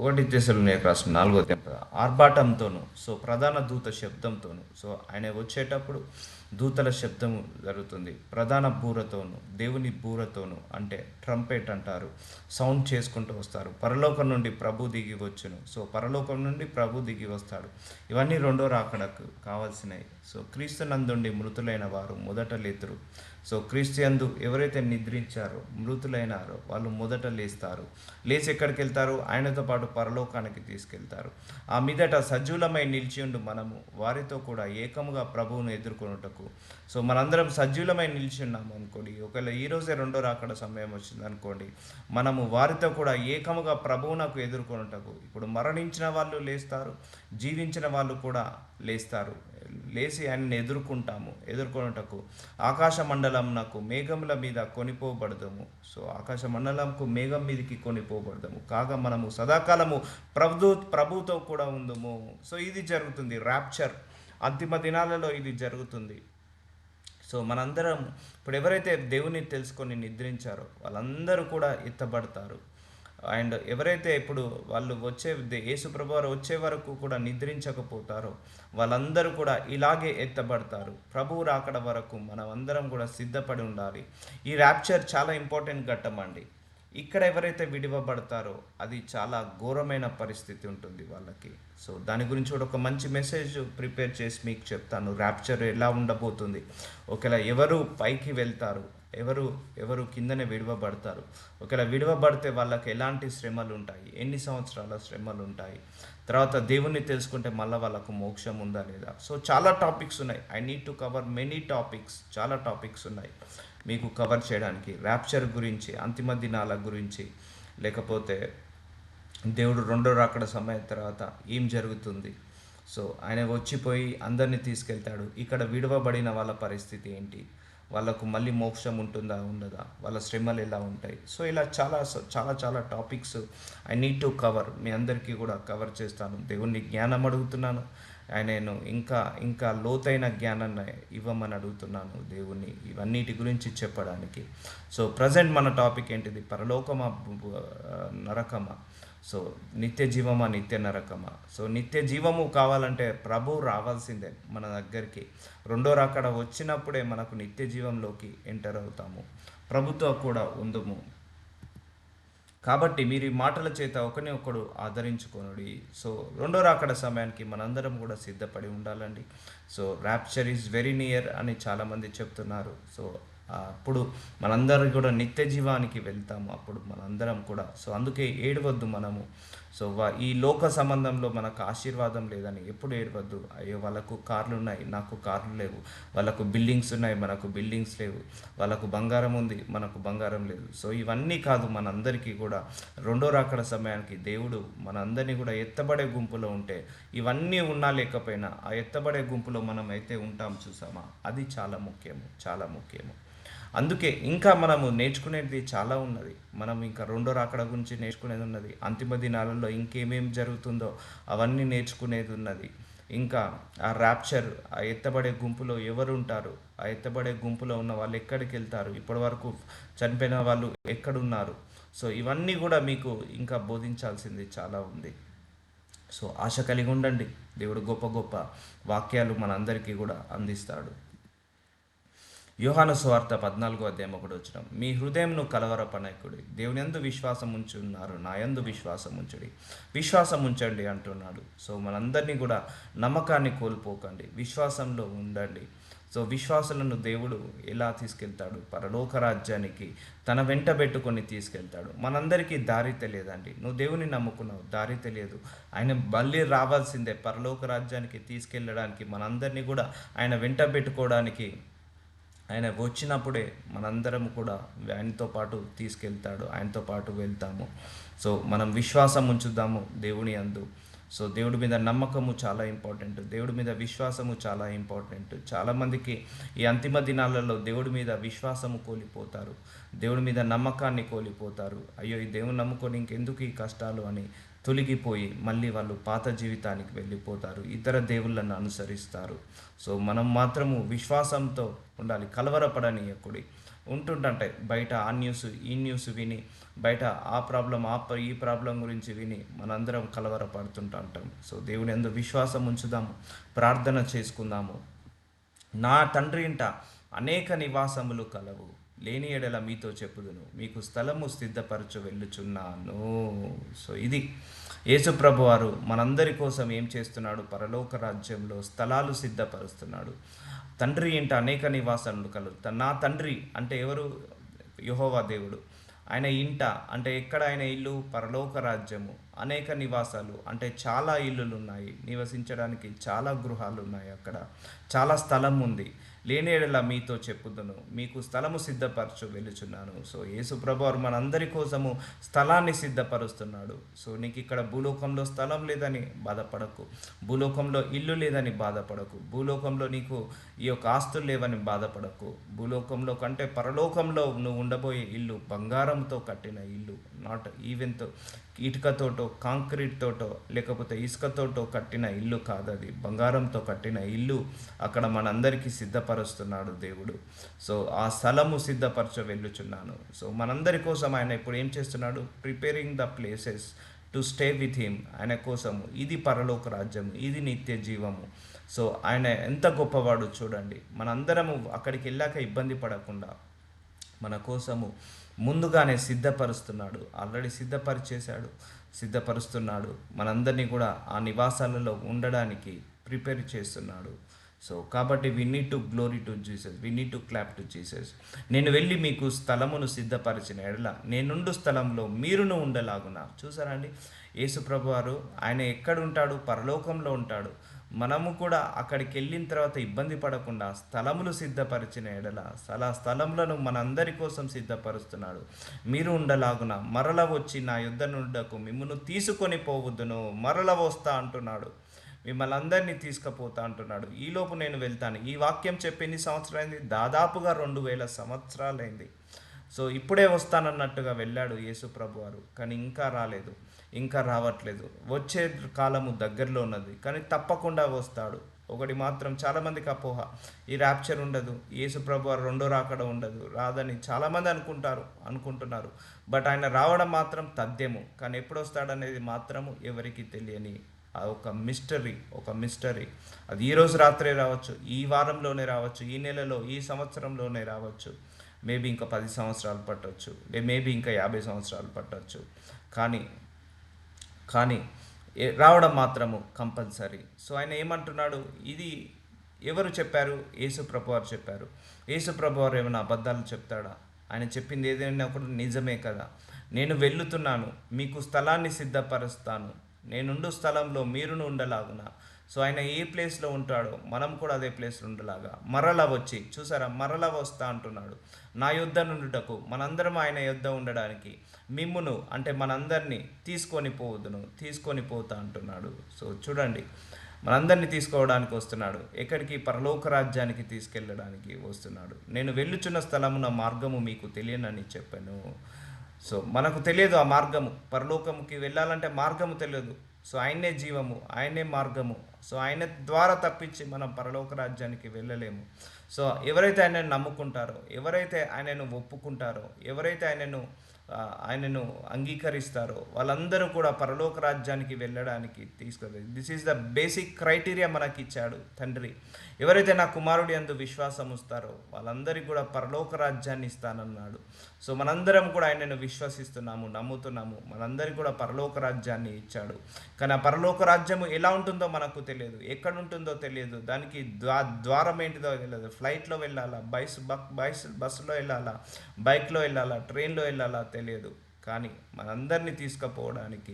ఒకటి తెస్సలోనికైయులకు రాసిన 4వ అధ్యాయం ఆర్భాటంతోను, సో ప్రధాన దూత శబ్దంతోను, సో ఆయన వచ్చేటప్పుడు దూతల శబ్దము జరుగుతుంది. ప్రధాన బూరతోను, దేవుని బూరతోను, అంటే ట్రంపెట్ అంటారు, సౌండ్ చేసుకుంటూ వస్తారు. పరలోకం నుండి ప్రభు దిగి వచ్చును. సో పరలోకం నుండి ప్రభు దిగి వస్తాడు. ఇవన్నీ రెండో రాకడకు కావాల్సినవి. సో క్రీస్తు నందుండి మృతులైన వారు మొదట లేతురు. సో క్రీస్తు యందు ఎవరైతే నిద్రించారో, మృతులైనారో, వాళ్ళు మొదట లేస్తారు. లేచి ఎక్కడికి వెళ్తారు? ఆయనతో పాటు పరలోకానికి తీసుకెళ్తారు. ఆ మీదట సజీవులమై నిలిచియుండు మనము వారితో కూడా ఏకముగా ప్రభువును ఎదుర్కొనుటకు. సో మనందరం సజీవులమై నిలిచి ఉన్నాము అనుకోండి, ఒకవేళ ఈరోజే రెండో రాకడ సమయం వచ్చింది అనుకోండి, మనము వారితో కూడా ఏకముగా ప్రభువునకు ఎదుర్కొనుటకు. ఇప్పుడు మరణించిన వాళ్ళు లేస్తారు, జీవించిన వాళ్ళు కూడా లేస్తారు. లేచి ఆయనని ఎదుర్కొనుటకు ఆకాశ మండలంనకు మేఘముల మీద కొనిపోబడదము. సో ఆకాశ మండలంకు మేఘం మీదకి కొనిపోబడదము కాగా మనము సదాకాలము ప్రభుతో కూడా ఉందము. సో ఇది జరుగుతుంది, ర్యాప్చర్ అంతిమ దినాలలో ఇది జరుగుతుంది. సో మనందరం ఇప్పుడు ఎవరైతే దేవుని తెలుసుకొని నిద్రించారో వాళ్ళందరూ కూడా ఎత్తబడతారు. అండ్ ఎవరైతే ఇప్పుడు వాళ్ళు యేసు ప్రభు వారు వచ్చే వరకు కూడా నిద్రించకపోతారో వాళ్ళందరూ కూడా ఇలాగే ఎత్తబడతారు. ప్రభువు రాకడ వరకు మనం అందరం కూడా సిద్ధపడి ఉండాలి. ఈ ర్యాప్చర్ చాలా ఇంపార్టెంట్ ఘట్టం అండి. ఇక్కడ ఎవరైతే విడివబడతారో అది చాలా ఘోరమైన పరిస్థితి ఉంటుంది వాళ్ళకి. సో దాని గురించి కూడా ఒక మంచి మెసేజ్ ప్రిపేర్ చేసి మీకు చెప్తాను, ర్యాప్చర్ ఎలా ఉండబోతుంది. ఒకవేళ ఎవరు పైకి వెళ్తారు, ఎవరు ఎవరు కిందనే విడవబడతారు, ఒకవేళ విడవబడితే వాళ్ళకి ఎలాంటి శ్రమలు ఉంటాయి, ఎన్ని సంవత్సరాల శ్రమలు ఉంటాయి, తర్వాత దేవుణ్ణి తెలుసుకుంటే మళ్ళీ వాళ్ళకు మోక్షం ఉందా లేదా. సో చాలా టాపిక్స్ ఉన్నాయి. I need to cover many topics, చాలా టాపిక్స్ ఉన్నాయి మీకు కవర్ చేయడానికి. ర్యాప్చర్ గురించి, అంతిమ దినాల గురించి, లేకపోతే దేవుడు రెండో రాకడ సమయం తర్వాత ఏం జరుగుతుంది. సో ఆయన వచ్చిపోయి అందరినీ తీసుకెళ్తాడు. ఇక్కడ విడవబడిన వాళ్ళ పరిస్థితి ఏంటి, వాళ్ళకు మళ్ళీ మోక్షం ఉంటుందా ఉండదా, వాళ్ళ శ్రమలు ఎలా ఉంటాయి. సో ఇలా చాలా చాలా చాలా topics I need to cover. మీ అందరికీ కూడా కవర్ చేస్తాను. దేవుణ్ణి జ్ఞానం అడుగుతున్నాను. నేను ఇంకా ఇంకా లోతైన జ్ఞానాన్ని ఇవ్వమని అడుగుతున్నాను దేవుణ్ణి ఇవన్నిటి గురించి చెప్పడానికి. సో ప్రజెంట్ మన టాపిక్ ఏంటిది? పరలోకమా నరకమా? సో నిత్య జీవమా నిత్య నరకమా? సో నిత్య జీవము కావాలంటే ప్రభువు రావాల్సిందే మన దగ్గరికి. రెండో రాకడ వచ్చినప్పుడే మనకు నిత్య జీవంలోకి ఎంటర్ అవుతాము, ప్రభుతో కూడా ఉందము. కాబట్టి మీరు ఈ మాటల చేత ఒకరిని ఒకడు ఆదరించుకొనుడి. సో రెండో రాకడ సమయానికి మనందరం కూడా సిద్ధపడి ఉండాలండి. So rapture is very near అని చాలామంది చెప్తున్నారు. సో అప్పుడు మనందరం కూడా నిత్య జీవానికి వెళ్తాము అప్పుడు మనందరం కూడా. సో అందుకే ఏడవద్దు మనము. సో ఈ లోక సంబంధంలో మనకు ఆశీర్వాదం లేదని ఎప్పుడు ఏడవద్దు. అయ్యో వాళ్ళకు కార్లు ఉన్నాయి, నాకు కార్లు లేవు, వాళ్ళకు బిల్డింగ్స్ ఉన్నాయి, మనకు బిల్డింగ్స్ లేవు, వాళ్ళకు బంగారం ఉంది, మనకు బంగారం లేదు. సో ఇవన్నీ కాదు, మనందరికీ కూడా రెండో రాకడ సమయానికి దేవుడు మనందరినీ కూడా ఎత్తబడే గుంపులో ఉంటే, ఇవన్నీ ఉన్నా లేకపోయినా ఆ ఎత్తబడే గుంపులో మనం అయితే ఉంటాం చూసామా, అది చాలా ముఖ్యము, చాలా ముఖ్యము. అందుకే ఇంకా మనము నేర్చుకునేది చాలా ఉన్నది. మనం ఇంకా రెండో రాకడ గురించి నేర్చుకునేది ఉన్నది. అంతిమ దినాలలో ఇంకేమేమి జరుగుతుందో అవన్నీ నేర్చుకునేది ఉన్నది. ఇంకా ఆ ర్యాప్చర్, ఆ ఎత్తబడే గుంపులో ఎవరు ఉంటారు, ఆ ఎత్తబడే గుంపులో ఉన్న వాళ్ళు ఎక్కడికి వెళ్తారు, ఇప్పటి వరకు చనిపోయిన వాళ్ళు ఎక్కడున్నారు. సో ఇవన్నీ కూడా మీకు ఇంకా బోధించాల్సింది చాలా ఉంది. సో ఆశ కలిగి ఉండండి. దేవుడు గొప్ప గొప్ప వాక్యాలు మనందరికీ కూడా అందిస్తాడు. యోహాను సువార్త 14:1 మీ హృదయంను కలవరపనకుడి, దేవుని యందు విశ్వాసం ఉంచున్నారు, నా యందు విశ్వాసం ఉంచుడి, విశ్వాసం ఉంచండి అంటున్నాడు. సో మనందరినీ కూడా నమ్మకాన్ని కోల్పోకండి, విశ్వాసంలో ఉండండి. సో విశ్వాసులను దేవుడు ఎలా తీసుకెళ్తాడు? పరలోక రాజ్యానికి తన వెంట పెట్టుకొని తీసుకెళ్తాడు. మనందరికీ దారి తెలియదండి. నువ్వు దేవుని నమ్ముకున్నావు, దారి తెలియదు. ఆయన మళ్ళీ రావాల్సిందే పరలోక రాజ్యానికి తీసుకెళ్ళడానికి. మనందరినీ కూడా ఆయన వెంట పెట్టుకోవడానికి ఆయన వచ్చినప్పుడే మనందరం కూడా ఆయనతో పాటు తీసుకెళ్తాడు, ఆయనతో పాటు వెళ్తాము. సో మనం విశ్వాసం ఉంచుదాము దేవుని యందు. సో దేవుడి మీద నమ్మకము చాలా ఇంపార్టెంట్, దేవుడి మీద విశ్వాసము చాలా ఇంపార్టెంట్. చాలామందికి ఈ అంతిమ దినాలలో దేవుడి మీద విశ్వాసము కోల్పోతారు, దేవుడి మీద నమ్మకాన్ని కోల్పోతారు. అయ్యో ఈ దేవుని నమ్ముకొని ఇంకెందుకు ఈ కష్టాలు అని తొలగిపోయి మళ్ళీ వాళ్ళు పాత జీవితానికి వెళ్ళిపోతారు, ఇతర దేవుళ్ళను అనుసరిస్తారు. సో మనం మాత్రము విశ్వాసంతో ఉండాలి, కలవరపడనీయకుడి. ఉంటుంటాయి. బయట ఆ న్యూస్ ఈ న్యూస్ విని, బయట ఆ ప్రాబ్లం ఈ ప్రాబ్లం గురించి విని మనందరం కలవరపడుతుంటాం. సో దేవుని యందు విశ్వాసం ఉంచుదాము, ప్రార్థన చేసుకుందాము. నా తండ్రి ఇంట అనేక నివాసములు కలవు, లేని ఎడల మీతో చెప్పుదును, మీకు స్థలము సిద్ధపరచు వెళ్ళుచున్నాను. సో ఇది యేసుప్రభు వారు మనందరి కోసం ఏం చేస్తున్నాడు? పరలోక రాజ్యంలో స్థలాలు సిద్ధపరుస్తున్నాడు. తండ్రి ఇంట అనేక నివాసములు కలవు. నా తండ్రి అంటే ఎవరు? యెహోవా దేవుడు. ఆయన ఇంట అంటే ఎక్కడ? ఆయన ఇల్లు పరలోక రాజ్యము. అనేక నివాసాలు అంటే చాలా ఇల్లులు ఉన్నాయి, నివసించడానికి చాలా గృహాలు ఉన్నాయి, అక్కడ చాలా స్థలం ఉంది. లేని ఎడల మీతో చెప్పుదును, మీకు స్థలము సిద్ధపరచు వెళ్ళుచున్నాను. సో యేసు ప్రభువారు మనందరి కోసము స్థలాన్ని సిద్ధపరుస్తున్నాడు. సో నీకు ఇక్కడ భూలోకంలో స్థలం లేదని బాధపడకు, భూలోకంలో ఇల్లు లేదని బాధపడకు, భూలోకంలో నీకు ఈ యొక్క ఆస్తులు లేవని బాధపడకు. భూలోకంలో కంటే పరలోకంలో నువ్వు ఉండబోయే ఇల్లు బంగారంతో కట్టిన ఇల్లు, నాట్ ఈవెన్తో ఇటుకతోటో కాంక్రీట్ తోటో లేకపోతే ఇసుకతోటో కట్టిన ఇల్లు కాదు, అది బంగారంతో కట్టిన ఇల్లు. అక్కడ మనందరికీ సిద్ధపరుస్తున్నాడు దేవుడు. సో ఆ స్థలము సిద్ధపరచ వెళ్ళుచున్నాను. సో మనందరి కోసం ఆయన ఇప్పుడు ఏం చేస్తున్నాడు? Preparing the places to stay with him. ఆయన కోసము ఇది పరలోక రాజ్యము, ఇది నిత్య జీవము. సో ఆయన ఎంత గొప్పవాడు చూడండి. మనందరము అక్కడికి వెళ్ళాక ఇబ్బంది పడకుండా మన కోసము ముందుగానే సిద్ధపరుస్తున్నాడు. ఆల్రెడీ సిద్ధపరుస్తున్నాడు. మనందరినీ కూడా ఆ నివాసాలలో ఉండడానికి ప్రిపేర్ చేస్తున్నాడు. సో కాబట్టి we need to glory to Jesus, we need to clap to Jesus. నేను వెళ్ళి మీకు స్థలమును సిద్ధపరిచిన ఎడల నేనుండు స్థలంలో మీరును ఉండలాగున. చూసారా అండి, యేసు ప్రభువారు ఆయన ఎక్కడ ఉంటాడు? పరలోకంలో ఉంటాడు. మనము కూడా అక్కడికి వెళ్ళిన తర్వాత ఇబ్బంది పడకుండా స్థలములు సిద్ధపరిచిన ఎడల స్థలములను మనందరి కోసం సిద్ధపరుస్తున్నాడు. మీరు ఉండలాగున మరల వచ్చి నా యుద్ధ నుండకు మిమ్మల్ని తీసుకొని పోవద్దును, మరల వస్తా అంటున్నాడు. మిమ్మల్ని అందరినీ తీసుకుపోతా అంటున్నాడు. ఈలోపు నేను వెళ్తాను. ఈ వాక్యం చెప్పి ఎన్ని సంవత్సరాలైంది? దాదాపుగా 2000 సంవత్సరాలైంది. సో ఇప్పుడే వస్తానన్నట్టుగా వెళ్ళాడు యేసు ప్రభు వారు, కానీ ఇంకా రాలేదు, ఇంకా రావట్లేదు. వచ్చే కాలము దగ్గరలో ఉన్నది, కానీ తప్పకుండా వస్తాడు. ఒకటి మాత్రం చాలామందికి అపోహ, ఈ ర్యాప్చర్ ఉండదు, యేసు ప్రభు వారు రెండో రాకడ ఉండదు, రాదని చాలామంది అనుకుంటున్నారు. బట్ ఆయన రావడం మాత్రం తథ్యము, కానీ ఎప్పుడు వస్తాడనేది మాత్రము ఎవరికి తెలియని ఒక మిస్టరీ. అది ఈరోజు రాత్రే రావచ్చు, ఈ వారంలోనే రావచ్చు, ఈ నెలలో, ఈ సంవత్సరంలోనే రావచ్చు. మేబీ ఇంకా 10 సంవత్సరాలు పట్టవచ్చు, మేబీ ఇంకా 50 సంవత్సరాలు పట్టవచ్చు. కానీ రావడం మాత్రము కంపల్సరీ. సో ఆయన ఏమంటున్నాడు? ఇది ఎవరు చెప్పారు? యేసు ప్రభువారు చెప్పారు. యేసు ప్రభువారు ఏమైనా అబద్ధాలు చెప్తాడా? ఆయన చెప్పింది ఏదైనా కూడా నిజమే కదా. నేను వెళ్ళుతున్నాను, మీకు స్థలాన్ని సిద్ధపరుస్తాను, నేనుండు స్థలంలో మీరును ఉండలాగున. సో ఆయన ఏ ప్లేస్లో ఉంటాడో మనం కూడా అదే ప్లేస్లో ఉండలాగా మరలా వచ్చి, చూసారా, మరలా వస్తా అంటున్నాడు. నా యుద్ధ నుండుటకు, మనందరం ఆయన యుద్ధ ఉండడానికి, మిమ్మును అంటే మనందరినీ తీసుకొని పోతా అంటున్నాడు. సో చూడండి, మనందరినీ తీసుకోవడానికి వస్తున్నాడు. ఎక్కడికి? పరలోక రాజ్యానికి తీసుకెళ్ళడానికి వస్తున్నాడు. నేను వెళ్ళుచున్న స్థలమున మార్గము మీకు తెలియనని చెప్పాను. సో మనకు తెలియదు ఆ మార్గము, పరలోకముకి వెళ్ళాలంటే మార్గము తెలియదు. సో ఆయనే జీవము, ఆయనే మార్గము. సో ఆయన ద్వారా తప్పించి మనం పరలోక రాజ్యానికి వెళ్ళలేము. సో ఎవరైతే ఆయనను నమ్ముకుంటారో, ఎవరైతే ఆయనను ఒప్పుకుంటారో, ఎవరైతే ఆయనను అంగీకరిస్తారో వాళ్ళందరూ కూడా పరలోక రాజ్యానికి వెళ్ళడానికి తీసుకెళ్ళి, this is the basic criteria మనకి ఇచ్చాడు తండ్రి. ఎవరైతే నా కుమారుడి యందు విశ్వాసం ఉంచుతారో వాళ్ళందరికీ కూడా పరలోక రాజ్యాన్ని ఇస్తానన్నాడు. సో మనందరం కూడా ఆయనను విశ్వసిస్తున్నాము, నమ్ముతున్నాము, మనందరికీ కూడా పరలోక రాజ్యాన్ని ఇచ్చాడు. కానీ ఆ పరలోక రాజ్యము ఎలా ఉంటుందో మనకు తెలియదు, ఎక్కడ ఉంటుందో తెలియదు, దానికి ద్వారం ఏంటిదో తెలియదు. ఫ్లైట్లో వెళ్ళాలా, బస్సులో వెళ్ళాలా, బైక్లో వెళ్ళాలా, ట్రైన్లో వెళ్ళాలా తెలియదు. కానీ మనందరినీ తీసుకుపోవడానికి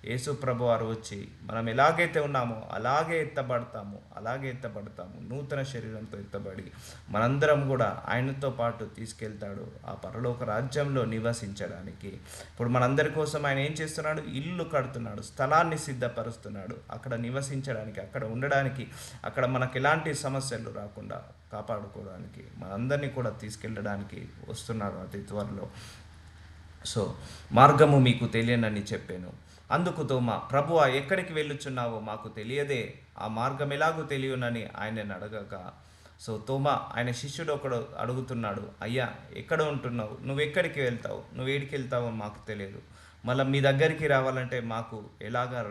యేసు ప్రభువారు వచ్చి మనం ఎలాగైతే ఉన్నామో అలాగే ఎత్తబడతాము, నూతన శరీరంతో ఎత్తబడి మనందరం కూడా ఆయనతో పాటు తీసుకెళ్తాడు ఆ పరలోక రాజ్యంలో నివసించడానికి. ఇప్పుడు మనందరి కోసం ఆయన ఏం చేస్తున్నాడు? ఇల్లు కడుతున్నాడు, స్థలాన్ని సిద్ధపరుస్తున్నాడు, అక్కడ నివసించడానికి, అక్కడ ఉండడానికి, అక్కడ మనకు ఎలాంటి సమస్యలు రాకుండా కాపాడుకోవడానికి, మనందరినీ కూడా తీసుకెళ్ళడానికి వస్తున్నాడు అతి త్వరలో. సో మార్గము మీకు తెలియనని చెప్పాను. అందుకు తోమా, ప్రభువా ఎక్కడికి వెళ్ళుచున్నావో మాకు తెలియదే, ఆ మార్గం ఎలాగూ తెలియనని ఆయనను అడగగా, సో తోమా ఆయన శిష్యుడు ఒకడు అడుగుతున్నాడు, అయ్యా ఎక్కడ ఉంటున్నావు, నువ్వు ఎక్కడికి వెళ్తావు, నువ్వు ఏడికి వెళ్తావో మాకు తెలియదు, మళ్ళీ మీ దగ్గరికి రావాలంటే మాకు ఎలాగ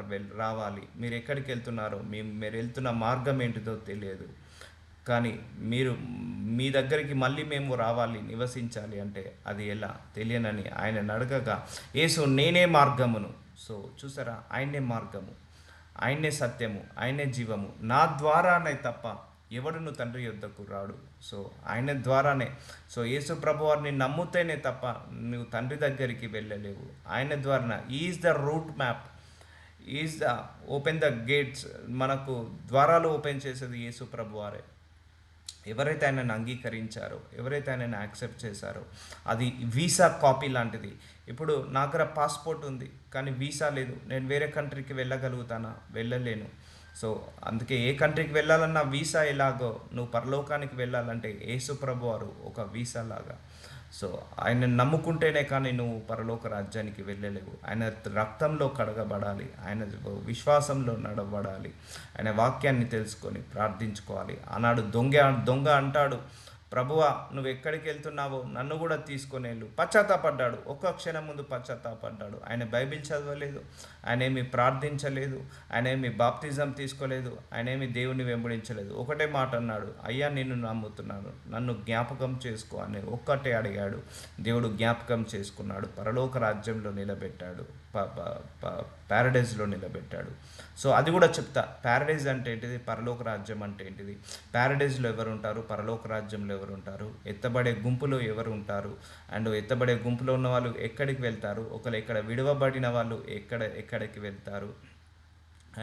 రావాలి, మీరు ఎక్కడికి వెళ్తున్నారో మీరు వెళ్తున్న మార్గం ఏంటిదో తెలియదు, కానీ మీరు మీ దగ్గరికి మళ్ళీ మేము రావాలి, నివసించాలి అంటే అది ఎలా తెలియనని ఆయన అడగగా యేసు నేనే మార్గమును. సో చూసారా, ఆయనే మార్గము, ఆయనే సత్యము, ఆయనే జీవము, నా ద్వారానే తప్ప ఎవడును తండ్రి యొద్దకు రాడు. సో ఆయన ద్వారానే. సో యేసు ప్రభు వారిని నమ్ముతేనే తప్ప నువ్వు తండ్రి దగ్గరికి వెళ్ళలేవు. ఆయన ద్వారా is the route map, is the open the gates. మనకు ద్వారాలు ఓపెన్ చేసేది యేసు ప్రభు వారే. ఎవరైతే ఆయనను అంగీకరించారో, ఎవరైతే ఆయనను యాక్సెప్ట్ చేశారో, అది వీసా కాపీ లాంటిది. ఇప్పుడు నా దగ్గర పాస్పోర్ట్ ఉంది కానీ వీసా లేదు, నేను వేరే కంట్రీకి వెళ్ళగలుగుతానా? వెళ్ళలేను. సో అందుకే ఏ కంట్రీకి వెళ్ళాలన్నా వీసా ఎలాగో, నువ్వు పరలోకానికి వెళ్ళాలంటే యేసు ప్రభు వారు ఒక వీసా లాగా. సో ఆయన నమ్ముకుంటేనే కానీ నువ్వు పరలోక రాజ్యానికి వెళ్ళలేవు. ఆయన రక్తంలో కడగబడాలి, ఆయన విశ్వాసంలో నడవబడాలి, ఆయన వాక్యాన్ని తెలుసుకొని ప్రార్థించుకోవాలి. ఆనాడు దొంగ అంటాడు, ప్రభువా నువ్వు ఎక్కడికి వెళ్తున్నావో నన్ను కూడా తీసుకొని వెళ్ళు. పశ్చాత్తాపడ్డాడు, ఒక్క క్షణం ముందు పశ్చాత్తాపడ్డాడు. ఆయన బైబిల్ చదవలేదు, ఆయన ఏమి ప్రార్థించలేదు, ఆయన ఏమి బాప్తిజం తీసుకోలేదు, ఆయన ఏమి దేవుని వెంబడించలేదు. ఒకటే మాట అన్నాడు, అయ్యా నిన్ను నమ్ముతున్నాను, నన్ను జ్ఞాపకం చేసుకో అని ఒక్కటే అడిగాడు. దేవుడు జ్ఞాపకం చేసుకున్నాడు, పరలోక రాజ్యంలో నిలబెట్టాడు, ప్యారడైజ్లో నిలబెట్టాడు. సో అది కూడా చెప్తా, ప్యారడైజ్ అంటే ఏంటిది, పరలోక రాజ్యం అంటే ఏంటిది, ప్యారడైజ్లో ఎవరు ఉంటారు, పరలోక రాజ్యంలో ఎవరు ఉంటారు, ఎత్తబడే గుంపులో ఎవరు ఉంటారు, అండ్ ఎత్తబడే గుంపులో ఉన్న వాళ్ళు ఎక్కడికి వెళ్తారు, ఒకవేళ ఇక్కడ విడవబడిన వాళ్ళు ఎక్కడికి వెళ్తారు,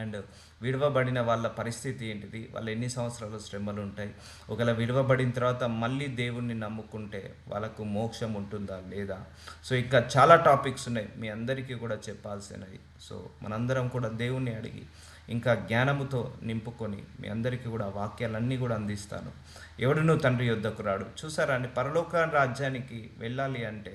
అండ్ విడవబడిన వాళ్ళ పరిస్థితి ఏంటిది, వాళ్ళు ఎన్ని సంవత్సరాలు శ్రమలు ఉంటాయి, ఒకవేళ విడవబడిన తర్వాత మళ్ళీ దేవుణ్ణి నమ్ముకుంటే వాళ్ళకు మోక్షం ఉంటుందా లేదా. సో ఇంకా చాలా టాపిక్స్ ఉన్నాయి, మీ అందరికీ కూడా చెప్పాల్సినవి. సో మనందరం కూడా దేవుణ్ణి అడిగి ఇంకా జ్ఞానముతో నింపుకొని మీ అందరికీ కూడా వాక్యాలన్నీ కూడా అందిస్తాను. ఎవడునూ తండ్రి యొద్దకు రాడు. చూసారా అండి, పరలోక రాజ్యానికి వెళ్ళాలి అంటే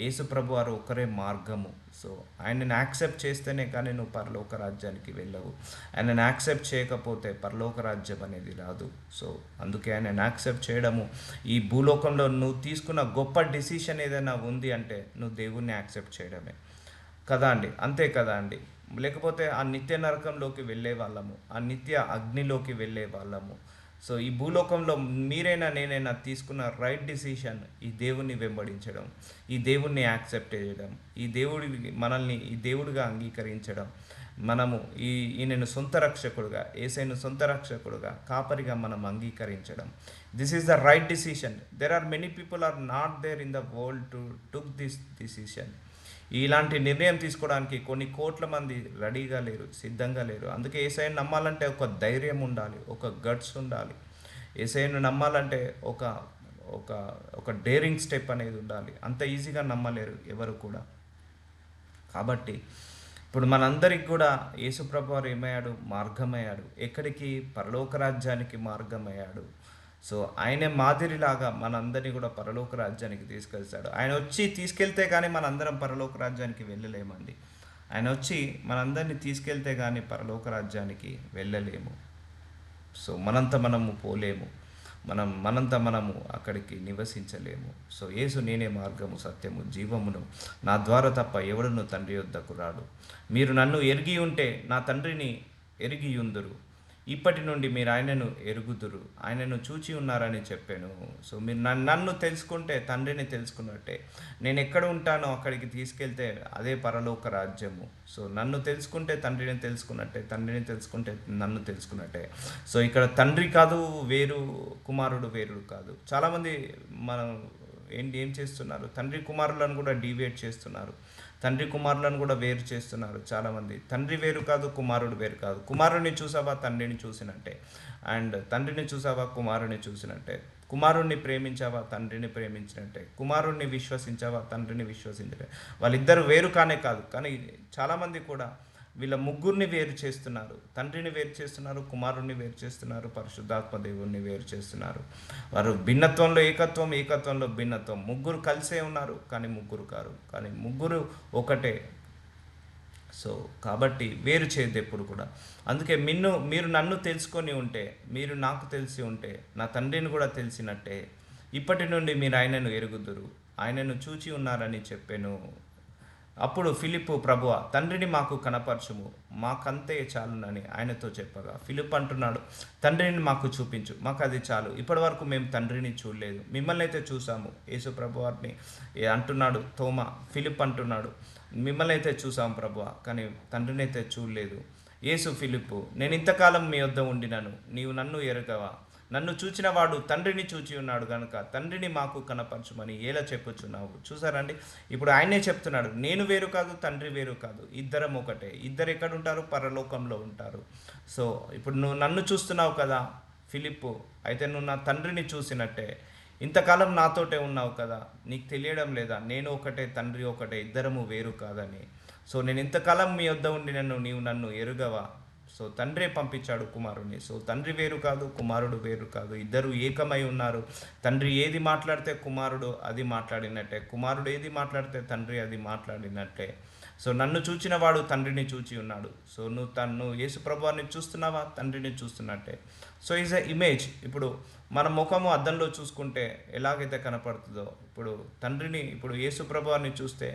యేసు ప్రభు వారు ఒకరే మార్గము. సో ఆయనను యాక్సెప్ట్ చేస్తేనే కానీ నువ్వు పరలోక రాజ్యానికి వెళ్ళవు. ఆయనను యాక్సెప్ట్ చేయకపోతే పరలోక రాజ్యం అనేది రాదు. సో అందుకే ఆయనను యాక్సెప్ట్ చేయడము, ఈ భూలోకంలో నువ్వు తీసుకున్న గొప్ప డిసిషన్ ఏదైనా ఉంది అంటే నువ్వు దేవుణ్ణి యాక్సెప్ట్ చేయడమే కదా అండి. అంతే కదా అండి, లేకపోతే ఆ నిత్య నరకంలోకి వెళ్ళే వాళ్ళము, ఆ నిత్య అగ్నిలోకి వెళ్ళే వాళ్ళము. సో ఈ భూలోకంలో మీరైనా నేనైనా తీసుకున్న రైట్ డిసిషన్ ఈ దేవుణ్ణి వెంబడించడం, ఈ దేవుణ్ణి యాక్సెప్ట్ చేయడం, ఈ మనల్ని ఈ దేవుడిగా అంగీకరించడం, మనము ఈయనను సొంత రక్షకుడుగా, యేసయ్యను సొంత రక్షకుడుగా, కాపరిగా మనం అంగీకరించడం. This is the right decision. There are many people are not there in the world to took this decision. ఇలాంటి నిర్ణయం తీసుకోవడానికి కొన్ని కోట్ల మంది రెడీగా లేరు, సిద్ధంగా లేరు. అందుకే యేసయ్యను నమ్మాలంటే ఒక ధైర్యం ఉండాలి, ఒక గట్స్ ఉండాలి. యేసయ్యను నమ్మాలంటే ఒక ఒక ఒక డేరింగ్ స్టెప్ అనేది ఉండాలి. అంత ఈజీగా నమ్మలేరు ఎవరు కూడా. కాబట్టి ఇప్పుడు మనందరికి కూడా యేసుప్రభు వారు ఏమయ్యాడు, మార్గమయ్యాడు. ఎక్కడికి, పరలోక రాజ్యానికి మార్గమయ్యాడు. సో ఆయనే మాదిరిలాగా మనందరినీ కూడా పరలోక రాజ్యానికి తీసుకెళ్తాడు. ఆయన వచ్చి తీసుకెళ్తే కానీ మనందరం పరలోక రాజ్యానికి వెళ్ళలేమండి. ఆయన వచ్చి మనందరినీ తీసుకెళ్తే కానీ పరలోక రాజ్యానికి వెళ్ళలేము. సో మనము పోలేము, మనంతా మనము అక్కడికి నివసించలేము. సో యేసు నేనే మార్గము, సత్యము, జీవమును, నా ద్వారా తప్ప ఎవడును తండ్రి యొద్దకు రాడు. మీరు నన్ను ఎరిగి ఉంటే నా తండ్రిని ఎరిగి ఉందురు, ఇప్పటి నుండి మీరు ఆయనను ఎరుగుదురు, ఆయనను చూచి ఉన్నారని చెప్పాను. సో మీరు నన్ను తెలుసుకుంటే తండ్రిని తెలుసుకున్నట్టే. నేను ఎక్కడ ఉంటానో అక్కడికి తీసుకెళ్తే అదే పరలోక రాజ్యము. సో నన్ను తెలుసుకుంటే తండ్రిని తెలుసుకున్నట్టే, తండ్రిని తెలుసుకుంటే నన్ను తెలుసుకున్నట్టే. సో ఇక్కడ తండ్రి కాదు వేరు, కుమారుడు వేరు కాదు. చాలామంది మనం ఏం చేస్తున్నారు, తండ్రి కుమారులను కూడా డివేట్ చేస్తున్నారు, తండ్రి కుమారులను కూడా వేరు చేస్తున్నారు చాలామంది. తండ్రి వేరు కాదు, కుమారుడు వేరు కాదు. కుమారుడిని చూసావా తండ్రిని చూసినట్టే, అండ్ తండ్రిని చూసావా కుమారుని చూసినట్టే. కుమారుణ్ణి ప్రేమించావా తండ్రిని ప్రేమించినట్టే, కుమారుణ్ణి విశ్వసించావా తండ్రిని విశ్వసించే. వాళ్ళిద్దరు వేరు కానే కాదు. కానీ చాలామంది కూడా వీళ్ళ ముగ్గురిని వేరు చేస్తున్నారు. తండ్రిని వేరు చేస్తున్నారు, కుమారుణ్ణి వేరు చేస్తున్నారు, పరిశుద్ధాత్మ దేవుణ్ణి వేరు చేస్తున్నారు. వారు భిన్నత్వంలో ఏకత్వం, ఏకత్వంలో భిన్నత్వం. ముగ్గురు కలిసే ఉన్నారు కానీ ముగ్గురు కారు, కానీ ముగ్గురు ఒకటే. సో కాబట్టి వేరు చేయద్దు ఎప్పుడు కూడా. అందుకే మీరు నన్ను తెలుసుకొని ఉంటే, మీరు నాకు తెలిసి ఉంటే, నా తండ్రిని కూడా తెలిసినట్టే ఇప్పటి నుండి మీరు ఆయనను ఎరుగుదురు, ఆయనను చూచి ఉన్నారని చెప్పాను. అప్పుడు ఫిలిప్పు, ప్రభువా తండ్రిని మాకు కనపరచుము, మాకంతే చాలునని ఆయనతో చెప్పగా, ఫిలిప్ అంటున్నాడు, తండ్రిని మాకు చూపించు, మాకు అది చాలు, ఇప్పటి వరకు మేము తండ్రిని చూడలేదు, మిమ్మల్ని అయితే చూసాము. యేసు ప్రభువారిని అంటున్నాడు తోమా, ఫిలిప్ అంటున్నాడు, మిమ్మల్ని అయితే చూసాము ప్రభువా, కానీ తండ్రిని అయితే చూడలేదు. యేసు ఫిలిప్పు, నేను ఇంతకాలం మీ వద్ద ఉండినను, నీవు నన్ను ఎరగవా? నన్ను చూచిన వాడు తండ్రిని చూచి ఉన్నాడు కనుక తండ్రిని మాకు కనపరచుమని ఎలా చెప్పుచున్నావు? చూసారండి, ఇప్పుడు ఆయనే చెప్తున్నాడు, నేను వేరు కాదు, తండ్రి వేరు కాదు, ఇద్దరం ఒకటే. ఇద్దరు ఎక్కడ ఉంటారు? పరలోకంలో ఉంటారు. సో ఇప్పుడు నువ్వు నన్ను చూస్తున్నావు కదా ఫిలిప్పు, అయితే నువ్వు నా తండ్రిని చూసినట్టే. ఇంతకాలం నాతోటే ఉన్నావు కదా, నీకు తెలియడం లేదా నేను ఒకటే, తండ్రి ఒకటే, ఇద్దరము వేరు కాదని? సో నేను ఇంతకాలం మీ వద్ద ఉండి నీవు నన్ను ఎరుగవా? సో తండ్రే పంపించాడు కుమారుడిని. సో తండ్రి వేరు కాదు, కుమారుడు వేరు కాదు, ఇద్దరు ఏకమై ఉన్నారు. తండ్రి ఏది మాట్లాడితే కుమారుడు అది మాట్లాడినట్టే, కుమారుడు ఏది మాట్లాడితే తండ్రి అది మాట్లాడినట్టే. సో నన్ను చూచిన వాడు తండ్రిని చూచి ఉన్నాడు. సో నువ్వు యేసు ప్రభువాన్ని చూస్తున్నావా? తండ్రిని చూస్తున్నట్టే. So is a image. ఇప్పుడు మన ముఖము అద్దంలో చూసుకుంటే ఎలాగైతే కనపడుతుందో, ఇప్పుడు యేసు ప్రభువాన్ని చూస్తే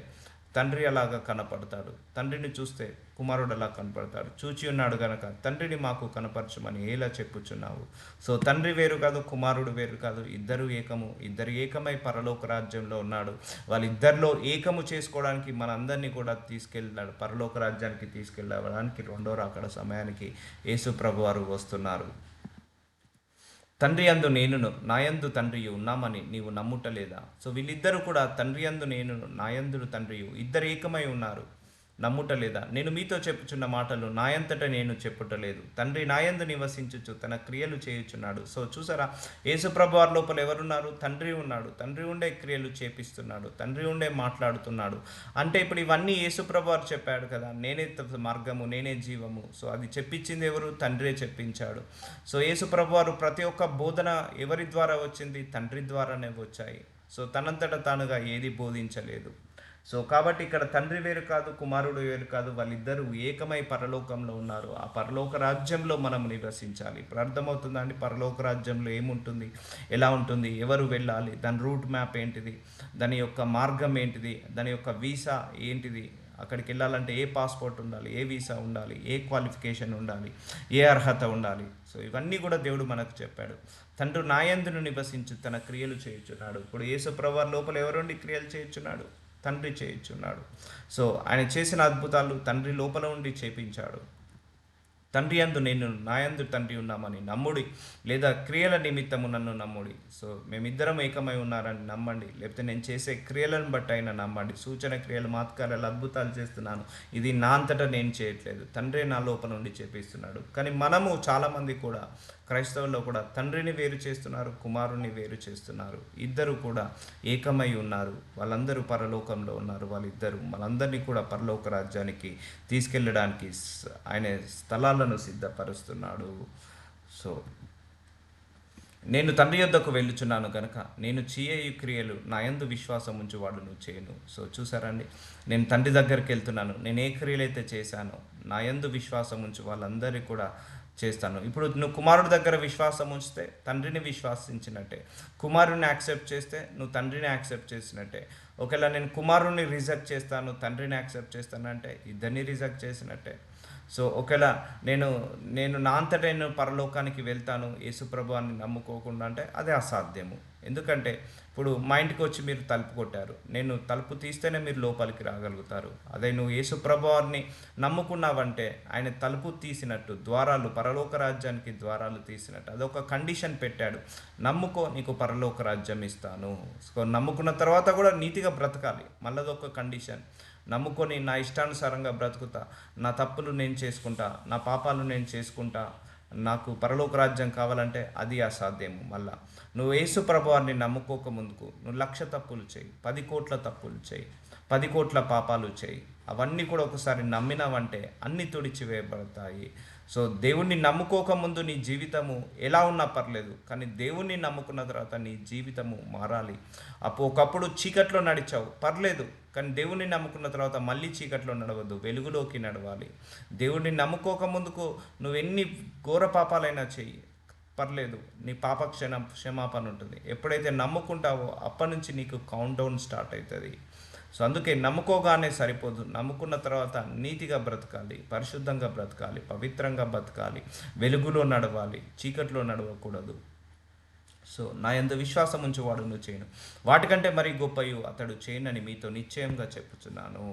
తండ్రి అలాగా కనపడతాడు, తండ్రిని చూస్తే కుమారుడు అలా కనపడతాడు. చూచి ఉన్నాడు గనక తండ్రిని మాకు కనపరచమని ఎలా చెప్పుచున్నావు? సో తండ్రి వేరు కాదు, కుమారుడు వేరు కాదు, ఇద్దరు ఏకము. ఇద్దరు ఏకమై పరలోక రాజ్యంలో ఉన్నాడు. వాళ్ళిద్దరిలో ఏకము చేసుకోవడానికి మనందరినీ కూడా తీసుకెళ్ళాడు, పరలోక రాజ్యానికి తీసుకెళ్ళడానికి రెండో రాకడ సమయానికి యేసు ప్రభువారు వస్తున్నారు. తండ్రి యందు నేనును నాయందు తండ్రియు ఉన్నామని నీవు నమ్ముటలేదా? సో వీళ్ళిద్దరూ కూడా తండ్రి యందు నేనును నాయందు తండ్రియు ఇద్దరు ఏకమై ఉన్నారు, నమ్ముటలేదా? నేను మీతో చెప్పుచున్న మాటలు నాయంతట నేను చెప్పుటలేదు, తండ్రి నాయందు నివసించుచు తన క్రియలు చేయుచున్నాడు. సో చూసారా, యేసుప్రభు వారి లోపల ఎవరున్నారు? తండ్రి ఉన్నాడు. తండ్రి ఉండే క్రియలు చేపిస్తున్నాడు, తండ్రి ఉండే మాట్లాడుతున్నాడు. అంటే ఇప్పుడు ఇవన్నీ యేసుప్రభు వారు చెప్పాడు కదా, నేనే మార్గము, నేనే జీవము. సో అది చెప్పించింది ఎవరు? తండ్రే చెప్పించాడు. సో యేసుప్రభు వారు ప్రతి ఒక్క బోధన ఎవరి ద్వారా వచ్చింది? తండ్రి ద్వారానే వచ్చాయి. సో తనంతట తానుగా ఏది బోధించలేదు. సో కాబట్టి ఇక్కడ తండ్రి వేరు కాదు, కుమారుడు వేరు కాదు, వాళ్ళిద్దరూ ఏకమై పరలోకంలో ఉన్నారు. ఆ పరలోక రాజ్యంలో మనం నివసించాలి. ఇప్పుడు అర్థమవుతుందా అండి? పరలోక రాజ్యంలో ఏముంటుంది, ఎలా ఉంటుంది, ఎవరు వెళ్ళాలి, దాని రూట్ మ్యాప్ ఏంటిది, దాని యొక్క మార్గం ఏంటిది, దాని యొక్క వీసా ఏంటిది, అక్కడికి వెళ్ళాలంటే ఏ పాస్పోర్ట్ ఉండాలి, ఏ వీసా ఉండాలి, ఏ క్వాలిఫికేషన్ ఉండాలి, ఏ అర్హత ఉండాలి. సో ఇవన్నీ కూడా దేవుడు మనకు చెప్పాడు. తండ్రి నాయందును నివసించు తన క్రియలు చేయుచున్నాడు. ఇప్పుడు యేసు ప్రభువు లోపల ఎవరుండి క్రియలు చేయుచున్నాడు? తండ్రి చేయించున్నాడు. సో ఆయన చేసిన అద్భుతాలు తండ్రి లోపల ఉండి చేపించాడు. తండ్రి యందు నేను నాయందు తండ్రి ఉన్నామని నమ్ముడి, లేదా క్రియల నిమిత్తము నన్ను నమ్ముడి. సో మేమిద్దరం ఏకమై ఉన్నారని నమ్మండి, లేకపోతే నేను చేసే క్రియలను బట్టి అయినా నమ్మండి. సూచన క్రియలు, మాత్కారాలు, అద్భుతాలు చేస్తున్నాను, ఇది నా అంతటా నేను చేయట్లేదు, తండ్రే నా లోపల నుండి చేపిస్తున్నాడు. కానీ మనము చాలామంది కూడా, క్రైస్తవుల్లో కూడా తండ్రిని వేరు చేస్తున్నారు, కుమారుని వేరు చేస్తున్నారు. ఇద్దరు కూడా ఏకమై ఉన్నారు, వాళ్ళందరూ పరలోకంలో ఉన్నారు. వాళ్ళిద్దరూ మనందరినీ కూడా పరలోక రాజ్యానికి తీసుకెళ్ళడానికి ఆయన స్థలాలను సిద్ధపరుస్తున్నాడు. సో నేను తండ్రి యొద్దకు వెళ్ళుచున్నాను కనుక నేను చేయు క్రియలు నా యందు విశ్వాసం ఉంచువాడు నువ్వు చేయను. సో చూసారండి, నేను తండ్రి దగ్గరికి వెళ్తున్నాను, నేను ఏ క్రియలైతే చేశానో నా యందు విశ్వాసం ఉంచు వాళ్ళందరికీ కూడా చేస్తాను. ఇప్పుడు నువ్వు కుమారుడి దగ్గర విశ్వాసం ఉంచితే తండ్రిని విశ్వాసించినట్టే, కుమారుడిని యాక్సెప్ట్ చేస్తే నువ్వు తండ్రిని యాక్సెప్ట్ చేసినట్టే. ఒకవేళ నేను కుమారుడిని రిజెక్ట్ చేస్తాను, తండ్రిని యాక్సెప్ట్ చేస్తానంటే ఇద్దరిని రిజెక్ట్ చేసినట్టే. సో ఒకవేళ నేను నా అంతటా నేను పరలోకానికి వెళ్తాను యేసుప్రభువాన్ని నమ్ముకోకుండా అంటే అది అసాధ్యము. ఎందుకంటే ఇప్పుడు మా ఇంటికి వచ్చి మీరు తలుపు కొట్టారు, నేను తలుపు తీస్తేనే మీరు లోపలికి రాగలుగుతారు. అదే నువ్వు యేసుప్రభువాన్ని నమ్ముకున్నావంటే ఆయన తలుపు తీసినట్టు, ద్వారాలు, పరలోక రాజ్యానికి ద్వారాలు తీసినట్టు. అదొక కండిషన్ పెట్టాడు, నమ్ముకో నీకు పరలోక రాజ్యం ఇస్తాను. సో నమ్ముకున్న తర్వాత కూడా నీతిగా బ్రతకాలి, మళ్ళీ అదొక కండిషన్. నమ్ముకొని నా ఇష్టానుసారంగా బ్రతుకుతా, నా తప్పులు నేను చేసుకుంటా, నా పాపాలు నేను చేసుకుంటా, నాకు పరలోక రాజ్యం కావాలంటే అది అసాధ్యము. మళ్ళా నువ్వు యేసు ప్రభువాన్ని నమ్ముకోక ముందుకు నువ్వు 1,00,000 తప్పులు చేయి, 10 కోట్ల తప్పులు చేయి, 10 కోట్ల పాపాలు చేయి, అవన్నీ కూడా ఒకసారి నమ్మినావంటే అన్నీ తుడిచివేయబడతాయి. సో దేవుణ్ణి నమ్ముకోకముందు నీ జీవితము ఎలా ఉన్నా పర్లేదు, కానీ దేవుణ్ణి నమ్ముకున్న తర్వాత నీ జీవితము మారాలి. ఒకప్పుడు చీకట్లో నడిచావు పర్లేదు, కానీ దేవుణ్ణి నమ్ముకున్న తర్వాత మళ్ళీ చీకట్లో నడవద్దు, వెలుగులోకి నడవాలి. దేవుణ్ణి నమ్ముకోక ముందుకు నువ్వు ఎన్ని ఘోర పాపాలైనా చెయ్యి పర్లేదు, నీ క్షమాపణ ఉంటుంది. ఎప్పుడైతే నమ్ముకుంటావో అప్పటి నుంచి నీకు కౌంట్ డౌన్ స్టార్ట్ అవుతుంది. సో అందుకే నమ్ముకోగానే సరిపోదు, నమ్ముకున్న తర్వాత నీతిగా బ్రతకాలి, పరిశుద్ధంగా బ్రతకాలి, పవిత్రంగా బ్రతకాలి, వెలుగులో నడవాలి, చీకట్లో నడవకూడదు. సో నా యందు విశ్వాసం ఉంచువాడు నువ్వు చేయను, వాటికంటే మరి గొప్పయు అతడు చేయనని మీతో నిశ్చయంగా చెప్పుచున్నాను.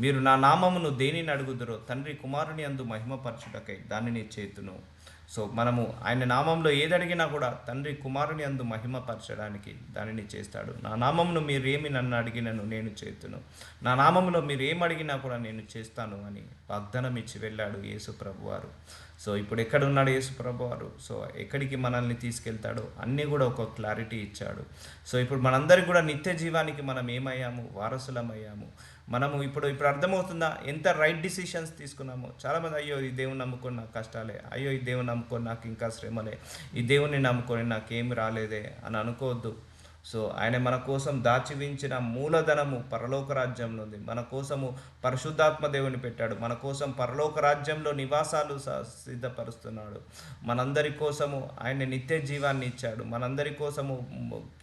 మీరు నా నామమును దేనిని అడుగుదురో తండ్రి కుమారుని యందు మహిమపరచుటకై దానిని చేతును. సో మనము ఆయన నామంలో ఏదడిగినా కూడా తండ్రి కుమారుని యందు మహిమపరచడానికి దానిని చేస్తాడు. నా నామమును మీరేమి నన్ను అడిగినను నేను చేతును, నా నామంలో మీరు ఏమడిగినా కూడా నేను చేస్తాను అని వాగ్దానం ఇచ్చి వెళ్ళాడు యేసు ప్రభువారు. సో ఇప్పుడు ఎక్కడ ఉన్నాడు యేసు ప్రభువారు? సో ఎక్కడికి మనల్ని తీసుకెళ్తాడో అన్నీ కూడా ఒక క్లారిటీ ఇచ్చాడు. సో ఇప్పుడు మనందరికీ కూడా నిత్య జీవానికి మనం ఏమయ్యాము? వారసులమయ్యాము. మనము ఇప్పుడు అర్థమవుతుందా ఎంత రైట్ డిసిషన్స్ తీసుకున్నామో? చాలామంది అయ్యో ఈ దేవుని నమ్ముకొని నాకు కష్టాలే, అయ్యో ఈ దేవుని నమ్ముకొని నాకు ఇంకా శ్రమలే, ఈ దేవుని నమ్ముకొని నాకేమి రాలేదే అని అనుకోవద్దు. సో ఆయన మన కోసం దాచివించిన మూలధనము పరలోక రాజ్యంలో ఉంది. మన కోసము పరిశుద్ధాత్మ దేవుని పెట్టాడు, మన కోసం పరలోక రాజ్యంలో నివాసాలు సిద్ధపరుస్తున్నాడు. మనందరి కోసము ఆయన నిత్య జీవాన్ని ఇచ్చాడు, మనందరి కోసము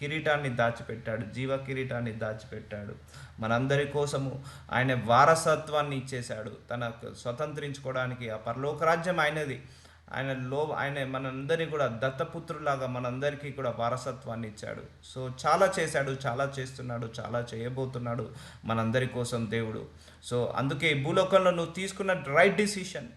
కిరీటాన్ని దాచిపెట్టాడు, జీవ కిరీటాన్ని దాచిపెట్టాడు. మనందరి కోసము ఆయన వారసత్వాన్ని ఇచ్చేశాడు, తనకు స్వతంత్రించుకోవడానికి. ఆ పరలోక రాజ్యం ఆయనది. ఆయన మనందరినీ కూడా దత్తపుత్రులాగా మనందరికీ కూడా వారసత్వాన్ని ఇచ్చాడు. సో చాలా చేశాడు, చాలా చేస్తున్నాడు, చాలా చేయబోతున్నాడు మనందరి కోసం దేవుడు. సో అందుకే భూలోకంలో నువ్వు తీసుకున్న right decision,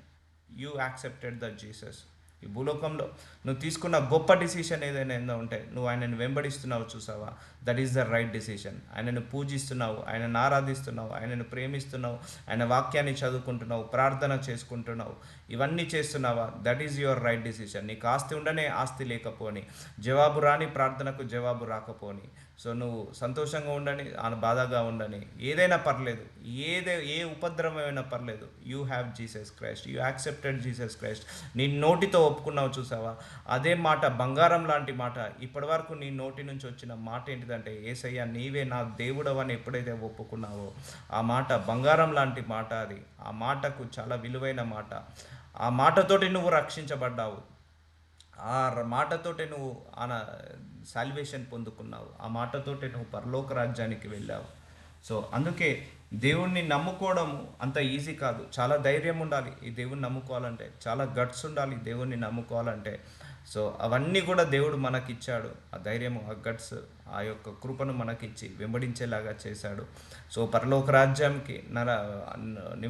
you accepted the Jesus. ఈ భూలోకంలో నువ్వు తీసుకున్న గొప్ప డిసిషన్ ఏదైనా ఉంటే, నువ్వు ఆయనను వెంబడిస్తున్నావు చూసావా, that is the right decision. ఆయనను పూజిస్తున్నావు, ఆయనను ఆరాధిస్తున్నావు, ఆయనను ప్రేమిస్తున్నావు, ఆయన వాక్యాన్ని చదువుకుంటున్నావు, ప్రార్థన చేసుకుంటున్నావు, ఇవన్నీ చేస్తున్నావా, that is your right decision. నీకు ఆస్తి ఉండనే ఆస్తి లేకపోని, జవాబు రాని ప్రార్థనకు జవాబు రాకపోని, సో నువ్వు సంతోషంగా ఉండని బాధగా ఉండని, ఏదైనా పర్లేదు, ఏ ఉపద్రవమైనా పర్లేదు, you have Jesus Christ, you accepted Jesus Christ. నీ నోటితో ఒప్పుకున్నావు చూసావా, అదే మాట బంగారం లాంటి మాట. ఇప్పటి వరకు నీ నోటి నుంచి వచ్చిన మాట ఏంటిదంటే, యేసయ్య నీవే నా దేవుడవని ఎప్పుడైతే ఒప్పుకున్నావో ఆ మాట బంగారం లాంటి మాట. అది ఆ మాటకు చాలా విలువైన మాట. ఆ మాటతోటి నువ్వు రక్షించబడ్డావు, ఆ మాటతోటే నువ్వు సాల్వేషన్ పొందుకున్నావు, ఆ మాటతోటే నువ్వు పరలోక రాజ్యానికి వెళ్ళావు. సో అందుకే దేవుణ్ణి నమ్ముకోవడం అంత ఈజీ కాదు, చాలా ధైర్యం ఉండాలి ఈ దేవుణ్ణి నమ్ముకోవాలంటే, చాలా గట్స్ ఉండాలి దేవుణ్ణి నమ్ముకోవాలంటే. సో అవన్నీ కూడా దేవుడు మనకిచ్చాడు, ఆ ధైర్యము, ఆ గట్స్, ఆ యొక్క కృపను మనకిచ్చి వెంబడించేలాగా చేశాడు. సో పరలోక రాజ్యానికి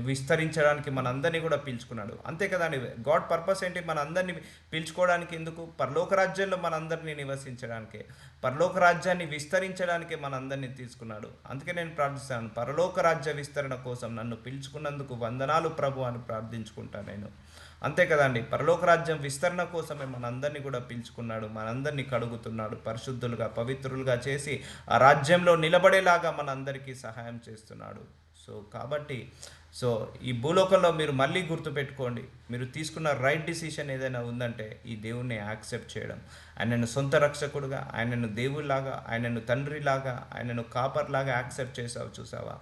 విస్తరించడానికి మనందరినీ కూడా పిలుచుకున్నాడు, అంతే కదండి. గాడ్ పర్పస్ ఏంటి? మనందరినీ పిలుచుకోవడానికి ఎందుకు? పరలోక రాజ్యంలో మనందరినీ నివసించడానికే, పరలోక రాజ్యాన్ని విస్తరించడానికి మనందరినీ తీసుకున్నాడు. అందుకే నేను ప్రార్థిస్తాను, పరలోక రాజ్య విస్తరణ కోసం నన్ను పిలుచుకున్నందుకు వందనాలు ప్రభు అని ప్రార్థించుకుంటాను నేను. అంతే కదండి, పరలోక రాజ్యం విస్తరణ కోసమే మనందరినీ కూడా పిలుచుకున్నాడు, మనందరినీ కడుగుతున్నాడు, పరిశుద్ధులుగా పవిత్రులుగా చేసి ఆ రాజ్యంలో నిలబడేలాగా మనందరికీ సహాయం చేస్తున్నాడు. సో కాబట్టి ఈ భూలోకంలో మీరు మళ్ళీ గుర్తుపెట్టుకోండి, మీరు తీసుకున్న రైట్ డిసిషన్ ఏదైనా ఉందంటే ఈ దేవుణ్ణి యాక్సెప్ట్ చేయడం, ఆయనను సొంత రక్షకుడుగా, ఆయనను దేవుళ్లాగా, ఆయనను తండ్రిలాగా, ఆయనను కాపర్లాగా యాక్సెప్ట్ చేసావు చూసావా,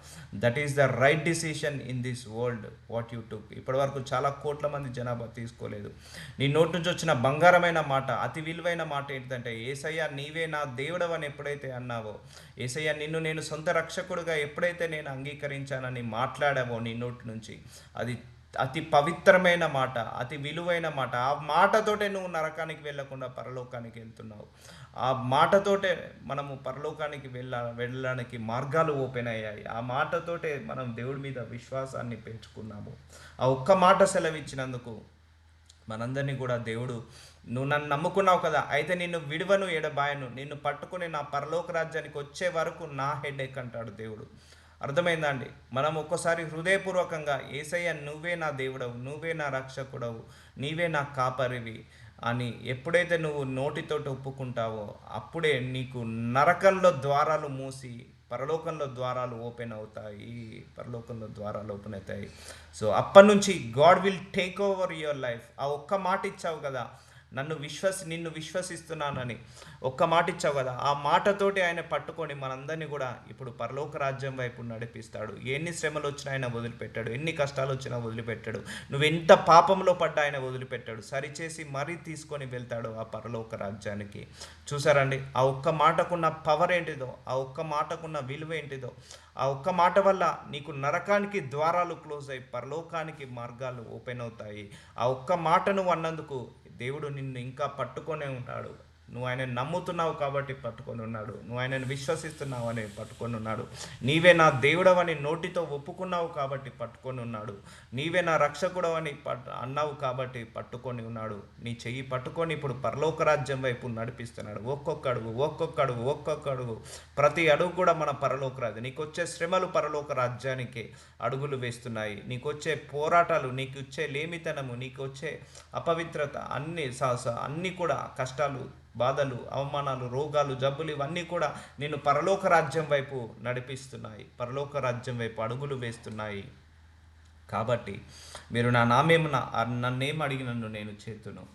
that is the right decision in this world what you took. ఇప్పటివరకు చాలా కోట్ల మంది జనాభా తీసుకోలేదు. నీ నోటి నుంచి వచ్చిన బంగారమైన మాట, అతి విలువైన మాట ఏంటంటే, యేసయ్య నీవే నా దేవుడవని ఎప్పుడైతే అన్నావో, యేసయ్య నిన్ను నేను సొంత రక్షకుడుగా ఎప్పుడైతే నేను అంగీకరించానని మాట్లాడావో నీ నోటి నుంచి, అది అతి పవిత్రమైన మాట, అతి విలువైన మాట. ఆ మాటతోటే నువ్వు నరకానికి వెళ్ళకుండా పరలోకానికి వెళ్తున్నావు. ఆ మాటతోటే మనము పరలోకానికి వెళ్ళడానికి మార్గాలు ఓపెన్ అయ్యాయి. ఆ మాటతోటే మనం దేవుడి మీద విశ్వాసాన్ని పెంచుకున్నాము. ఆ ఒక్క మాట సెలవిచ్చినందుకు మనందరినీ కూడా దేవుడు, నువ్వు నన్ను నమ్ముకున్నావు కదా, అయితే నిన్ను విడువను ఎడబాయను, నిన్ను పట్టుకుని నా పరలోక రాజ్యానికి వచ్చే వరకు నా హెడేక్ అంటాడు దేవుడు. అర్థమైందా అండి? మనం ఒక్కసారి హృదయపూర్వకంగా యేసయ్య నువ్వే నా దేవుడవు, నువ్వే నా రక్షకుడవు, నీవే నా కాపరివి అని ఎప్పుడైతే నువ్వు నోటితోటి ఒప్పుకుంటావో, అప్పుడే నీకు నరకంలో ద్వారాలు మూసి పరలోకంలో ద్వారాలు ఓపెన్ అవుతాయి, పరలోకంలో ద్వారాలు ఓపెన్ అవుతాయి. సో అప్పటి నుంచి God will take over your life. ఆ ఒక్క మాట ఇచ్చావు కదా, నిన్ను విశ్వసిస్తున్నానని ఒక్క మాట ఇచ్చావు కదా, ఆ మాటతోటి ఆయన పట్టుకొని మనందరినీ కూడా ఇప్పుడు పరలోక రాజ్యం వైపు నడిపిస్తాడు. ఎన్ని శ్రమలు వచ్చినా ఆయన వదిలిపెట్టాడు, ఎన్ని కష్టాలు వచ్చినా వదిలిపెట్టాడు, నువ్వు ఎంత పాపంలో పడ్డా ఆయన వదిలిపెట్టాడు, సరిచేసి మరీ తీసుకొని వెళ్తాడు ఆ పరలోక రాజ్యానికి. చూసారండి, ఆ ఒక్క మాటకున్న పవర్ ఏంటిదో, ఆ ఒక్క మాటకున్న విలువ ఏంటిదో. ఆ ఒక్క మాట వల్ల నీకు నరకానికి ద్వారాలు క్లోజ్ అయ్యి పరలోకానికి మార్గాలు ఓపెన్ అవుతాయి. ఆ ఒక్క మాట నువ్వు అన్నందుకు దేవుడు నిన్ను ఇంకా పట్టుకొనే ఉంటాడు. నువ్వు ఆయనను నమ్ముతున్నావు కాబట్టి పట్టుకొని ఉన్నాడు, నువ్వు ఆయనను విశ్వసిస్తున్నావు అని పట్టుకొని ఉన్నాడు. నీవే నా దేవుడవని నోటితో ఒప్పుకున్నావు కాబట్టి పట్టుకొని ఉన్నాడు. నీవే నా రక్షకుడవని అన్నావు కాబట్టి పట్టుకొని ఉన్నాడు. నీ చెయ్యి పట్టుకొని ఇప్పుడు పరలోక రాజ్యం వైపు నడిపిస్తున్నాడు. ఒక్కొక్క అడుగు ప్రతి అడుగు కూడా మన పరలోక రాజ్యం. నీకు వచ్చే శ్రమలు పరలోక రాజ్యానికి అడుగులు వేస్తున్నాయి. నీకు వచ్చే పోరాటాలు, నీకు వచ్చే లేమితనము, నీకు వచ్చే అపవిత్రత, అన్నీ కూడా కష్టాలు, బాధలు, అవమానాలు, రోగాలు, జబ్బులు ఇవన్నీ కూడా నేను పరలోక రాజ్యం వైపు నడిపిస్తున్నాయి, పరలోక రాజ్యం వైపు అడుగులు వేస్తున్నాయి. కాబట్టి మీరు నన్నేం అడిగినను నేను చేతును.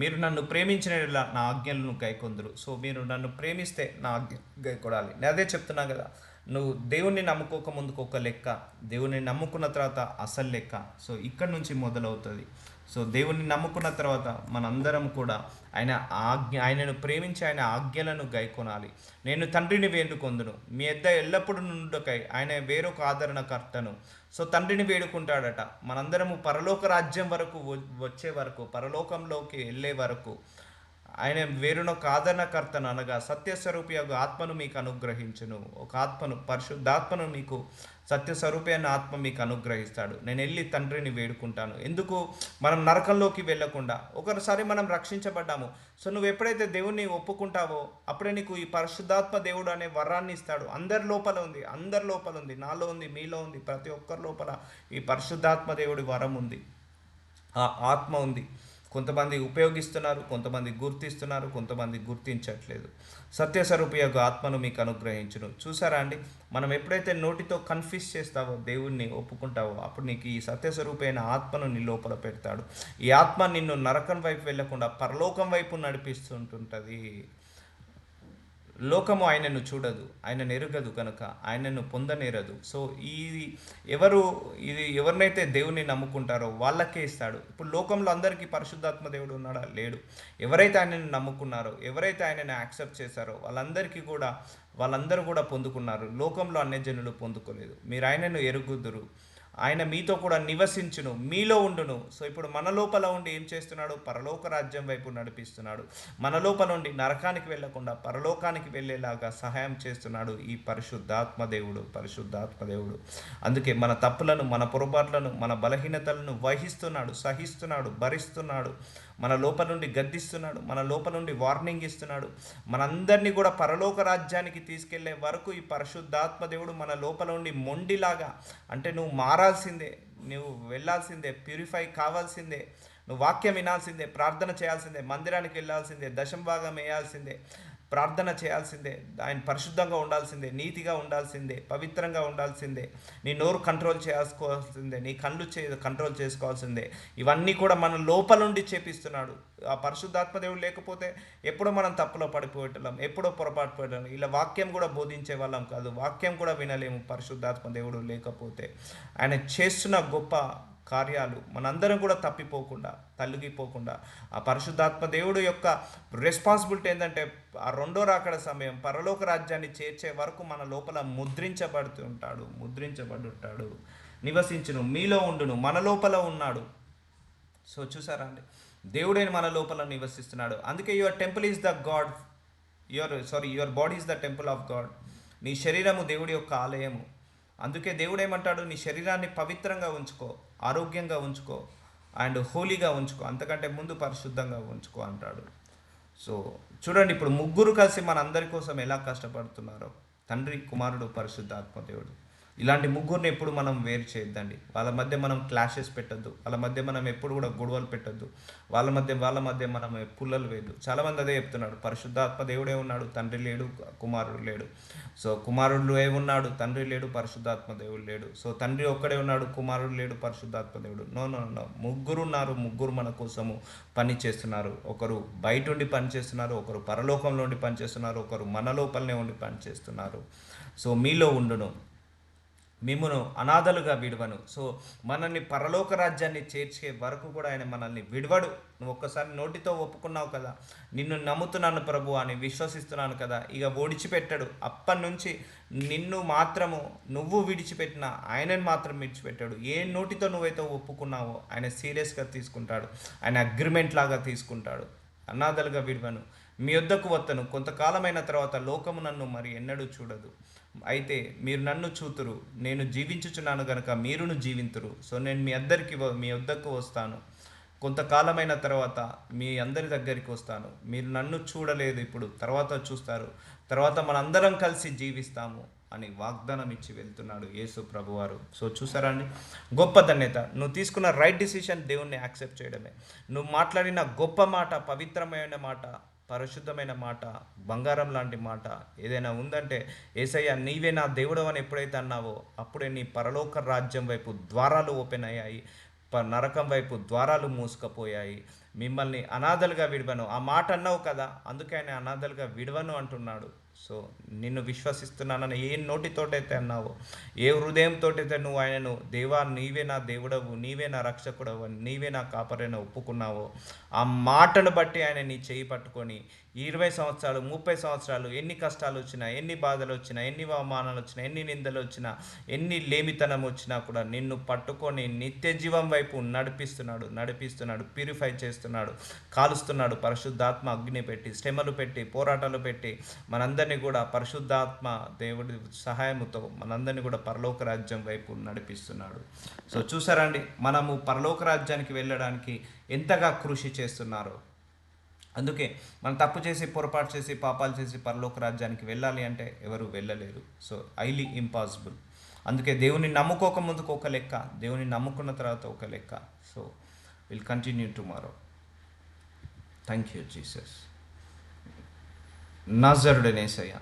మీరు నన్ను ప్రేమించిన నా ఆజ్ఞలను గైకొందురు. సో మీరు నన్ను ప్రేమిస్తే నా ఆజ్ఞ గైకొడాలి. నేను అదే చెప్తున్నా కదా, నువ్వు దేవుణ్ణి నమ్ముకోక ముందుకు ఒక లెక్క, దేవుణ్ణి నమ్ముకున్న తర్వాత అసలు లెక్క. సో ఇక్కడ నుంచి మొదలవుతుంది. సో దేవుణ్ణి నమ్ముకున్న తర్వాత మనందరం కూడా ఆయనను ప్రేమించి ఆయన ఆజ్ఞలను గైకొనాలి. నేను తండ్రిని వేడుకొందును, మీ యొద్ద ఎల్లప్పుడూ నుండుటకై ఆయన వేరొక ఆదరణకర్తను. సో తండ్రిని వేడుకుంటాడట. మనందరము పరలోక రాజ్యం వరకు వచ్చే వరకు, పరలోకంలోకి వెళ్ళే వరకు ఆయన వేరునొక ఆదరణకర్తను అనగా సత్యస్వరూపి యొక్క ఆత్మను మీకు అనుగ్రహించును. ఒక ఆత్మను, పరిశుద్ధాత్మను మీకు, సత్యస్వరూపి అన్న ఆత్మ మీకు అనుగ్రహిస్తాడు. నేను వెళ్ళి తండ్రిని వేడుకుంటాను. ఎందుకు? మనం నరకంలోకి వెళ్ళకుండా. ఒకసారి మనం రక్షించబడ్డాము. సో నువ్వు ఎప్పుడైతే దేవుణ్ణి ఒప్పుకుంటావో అప్పుడే నీకు ఈ పరిశుద్ధాత్మ దేవుడు అనే వరాన్ని ఇస్తాడు. అందరి లోపల ఉంది, నాలో ఉంది, మీలో ఉంది, ప్రతి ఒక్కరి లోపల ఈ పరిశుద్ధాత్మ దేవుడి వరం ఉంది, ఆ ఆత్మ ఉంది. కొంతమంది ఉపయోగిస్తున్నారు, కొంతమంది గుర్తిస్తున్నారు, కొంతమంది గుర్తించట్లేదు. సత్యస్వరూపి యొక్క ఆత్మను మీకు అనుగ్రహించును. చూసారా అండి, మనం ఎప్పుడైతే నోటితో కన్ఫ్యూస్ చేస్తావో, దేవుణ్ణి ఒప్పుకుంటావో, అప్పుడు నీకు ఈ సత్యస్వరూపి అయిన ఆత్మను నీ లోపల పెడతాడు. ఈ ఆత్మ నిన్ను నరకం వైపు వెళ్లకుండా పరలోకం వైపు నడిపిస్తుంటుంది. లోకము ఆయనను చూడదు, ఆయనను ఎరుగదు, కనుక ఆయనను పొందనేరదు. సో ఎవరినైతే దేవుని నమ్ముకుంటారో వాళ్ళకే ఇస్తాడు. ఇప్పుడు లోకంలో అందరికీ పరిశుద్ధాత్మ దేవుడు ఉన్నాడా? లేడు. ఎవరైతే ఆయనను నమ్ముకున్నారో, ఎవరైతే ఆయనను యాక్సెప్ట్ చేశారో వాళ్ళందరూ కూడా పొందుకున్నారు. లోకంలో అన్యజనులు పొందుకోలేదు. మీరు ఆయనను ఎరుగుదురు, ఆయన మీతో కూడా నివసించును, మీలో ఉండును. సో ఇప్పుడు మన లోపల ఉండి ఏం చేస్తున్నాడు? పరలోక రాజ్యం వైపు నడిపిస్తున్నాడు. మన లోపల ఉండి నరకానికి వెళ్లకుండా పరలోకానికి వెళ్ళేలాగా సహాయం చేస్తున్నాడు ఈ పరిశుద్ధాత్మ దేవుడు. అందుకే మన తప్పులను, మన పొరపాట్లను, మన బలహీనతలను వహిస్తున్నాడు, సహిస్తున్నాడు, భరిస్తున్నాడు. మన లోపల నుండి గద్దిస్తున్నాడు, మన లోపల నుండి వార్నింగ్ ఇస్తున్నాడు. మనందరినీ కూడా పరలోక రాజ్యానికి తీసుకెళ్లే వరకు ఈ పరిశుద్ధాత్మ దేవుడు మన లోపల ఉండి మొండిలాగా, అంటే నువ్వు మారాల్సిందే, నువ్వు వెళ్ళాల్సిందే, ప్యూరిఫై కావాల్సిందే, నువ్వు వాక్యం వినాల్సిందే, ప్రార్థన చేయాల్సిందే, మందిరానికి వెళ్ళాల్సిందే, దశంభాగం వేయాల్సిందే, ప్రార్థన చేయాల్సిందే, ఆయన పరిశుద్ధంగా ఉండాల్సిందే, నీతిగా ఉండాల్సిందే, పవిత్రంగా ఉండాల్సిందే, నీ నోరు కంట్రోల్ చేసుకోవాల్సిందే, నీ కళ్ళు కంట్రోల్ చేసుకోవాల్సిందే. ఇవన్నీ కూడా మన లోపల నుండి చేపిస్తున్నాడు. ఆ పరిశుద్ధాత్మ దేవుడు లేకపోతే ఎప్పుడో మనం తప్పులో పడిపోయేటం, ఎప్పుడో పొరపాటు పడటం, ఇలా వాక్యం కూడా బోధించే వాళ్ళం కాదు, వాక్యం కూడా వినలేము పరిశుద్ధాత్మ దేవుడు లేకపోతే. ఆయన చేస్తున్న గొప్ప కార్యాలు మనందరం కూడా తల్లిగిపోకుండా ఆ పరిశుద్ధాత్మ దేవుడు యొక్క రెస్పాన్సిబిలిటీ ఏంటంటే ఆ రెండో రాకడ సమయం పరలోక రాజ్యాన్ని చేర్చే వరకు మన లోపల ముద్రించబడుంటాడు. నివసించును, మీలో ఉండును, మన లోపల ఉన్నాడు. సో చూసారా అండి, దేవుడైన మన లోపల నివసిస్తున్నాడు. అందుకే your temple is the God, your body is the temple of God. నీ శరీరము దేవుడి యొక్క ఆలయము. అందుకే దేవుడు ఏమంటాడు? నీ శరీరాన్ని పవిత్రంగా ఉంచుకో, ఆరోగ్యంగా ఉంచుకో, అండ్ హోలీగా ఉంచుకో, అంతకంటే ముందు పరిశుద్ధంగా ఉంచుకో అంటాడు. సో చూడండి, ఇప్పుడు ముగ్గురు కలిసి మనందరి కోసం ఎలా కష్టపడుతున్నారో, తండ్రి, కుమారుడు, పరిశుద్ధాత్మ దేవుడు. ఇలాంటి ముగ్గురిని ఎప్పుడు మనం వేరు చేయొద్దండి. వాళ్ళ మధ్య మనం క్లాషెస్ పెట్టొద్దు. వాళ్ళ మధ్య మనం ఎప్పుడు కూడా గొడవలు పెట్టొద్దు. వాళ్ళ మధ్య మనం పుల్లలు వేయద్దు. చాలామంది అదే చెప్తున్నాడు, పరిశుద్ధాత్మ దేవుడే ఉన్నాడు, తండ్రి లేడు, కుమారుడు లేడు. సో కుమారుడు ఉన్నాడు, తండ్రి లేడు, పరిశుద్ధాత్మ దేవుడు లేడు. సో తండ్రి ఒక్కడే ఉన్నాడు, కుమారుడు లేడు, పరిశుద్ధాత్మ దేవుడు. నో నో నో, ముగ్గురు ఉన్నారు. ముగ్గురు మన కోసము పని చేస్తున్నారు. ఒకరు బయట ఉండి పని చేస్తున్నారు, ఒకరు పరలోకంలో ఉండి పని చేస్తున్నారు, ఒకరు మన లోపలనే ఉండి పని చేస్తున్నారు. సో మీలో ఉండును, మిమ్మును అనాథలుగా విడవను. సో మనల్ని పరలోక రాజ్యాన్ని చేర్చే వరకు కూడా ఆయన మనల్ని విడవడు. నువ్వు ఒక్కసారి నోటితో ఒప్పుకున్నావు కదా, నిన్ను నమ్ముతున్నాను ప్రభు అని, విశ్వసిస్తున్నాను కదా, ఇక విడిచిపెట్టాడు. అప్పటి నుంచి నిన్ను మాత్రము నువ్వు విడిచిపెట్టిన ఆయనని మాత్రం విడిచిపెట్టాడు. ఏ నోటితో నువ్వైతే ఒప్పుకున్నావో ఆయన సీరియస్గా తీసుకుంటాడు, ఆయన అగ్రిమెంట్ లాగా తీసుకుంటాడు. అనాథలుగా విడవను, మీ యొద్దకు వత్తను, కొంతకాలమైన తర్వాత లోకము నన్ను మరి ఎన్నడూ చూడదు, అయితే మీరు నన్ను చూతురు, నేను జీవించుచున్నాను గనుక మీరును జీవింతురు. సో నేను మీ వద్దకు వస్తాను, కొంతకాలమైన తర్వాత మీ అందరి దగ్గరికి వస్తాను. మీరు నన్ను చూడలేదు, ఇప్పుడు తర్వాత చూస్తారు, తర్వాత మనందరం కలిసి జీవిస్తాము అని వాగ్దానం ఇచ్చి వెళ్తున్నాడు యేసు ప్రభువారు. సో చూసారా అండి, గొప్ప ధన్యత. నువ్వు తీసుకున్న రైట్ డిసిషన్ దేవుణ్ణి యాక్సెప్ట్ చేయడమే. నువ్వు మాట్లాడిన గొప్ప మాట, పవిత్రమైన మాట, పరిశుద్ధమైన మాట, బంగారం లాంటి మాట ఏదైనా ఉందంటే, యేసయ్య నీవే నా దేవుడు అని ఎప్పుడైతే అన్నావో అప్పుడే నీ పరలోక రాజ్యం వైపు ద్వారాలు ఓపెన్ అయ్యాయి, నరకం వైపు ద్వారాలు మూసుకుపోయాయి. మిమ్మల్ని అనాథలుగా విడవను, ఆ మాట అన్నావు కదా, అందుకే ఆయన అనాథలుగా విడవను అంటున్నాడు. సో నిన్ను విశ్వసిస్తున్నానని ఏ నోటితోటైతే అన్నావో, ఏ హృదయంతోటైతే నువ్వు ఆయనను దేవా నీవే నా దేవుడవు, నీవే నా రక్షకుడవు, నీవే నా కాపరైన ఒప్పుకున్నావో, ఆ మాటను బట్టి ఆయన నీ చేయి పట్టుకొని 20 సంవత్సరాలు 30 సంవత్సరాలు ఎన్ని కష్టాలు వచ్చినా, ఎన్ని బాధలు వచ్చినా, ఎన్ని అవమానాలు వచ్చినా, ఎన్ని నిందలు వచ్చినా, ఎన్ని లేమితనం వచ్చినా కూడా నిన్ను పట్టుకొని నిత్య జీవం వైపు నడిపిస్తున్నాడు, ప్యూరిఫై చేస్తున్నాడు, కాలుస్తున్నాడు. పరిశుద్ధాత్మ అగ్ని పెట్టి, శ్రమలు పెట్టి, పోరాటాలు పెట్టి మనందరినీ కూడా పరిశుద్ధాత్మ దేవుడి సహాయముతో మనందరినీ కూడా పరలోక రాజ్యం వైపు నడిపిస్తున్నాడు. సో చూసారా అండి, మనము పరలోక రాజ్యానికి వెళ్ళడానికి ఎంతగా కృషి చేస్తున్నారో. అందుకే మనం తప్పు చేసి, పొరపాటు చేసి, పాపాలు చేసి పరలోక రాజ్యానికి వెళ్ళాలి అంటే ఎవరు వెళ్ళలేరు. So highly impossible. అందుకే దేవుని నమ్ముకోక ముందుకు ఒక లెక్క, దేవుని నమ్ముకున్న తర్వాత ఒక లెక్క. So will continue tomorrow. Thank you Jesus. నజరుడనేసయ్య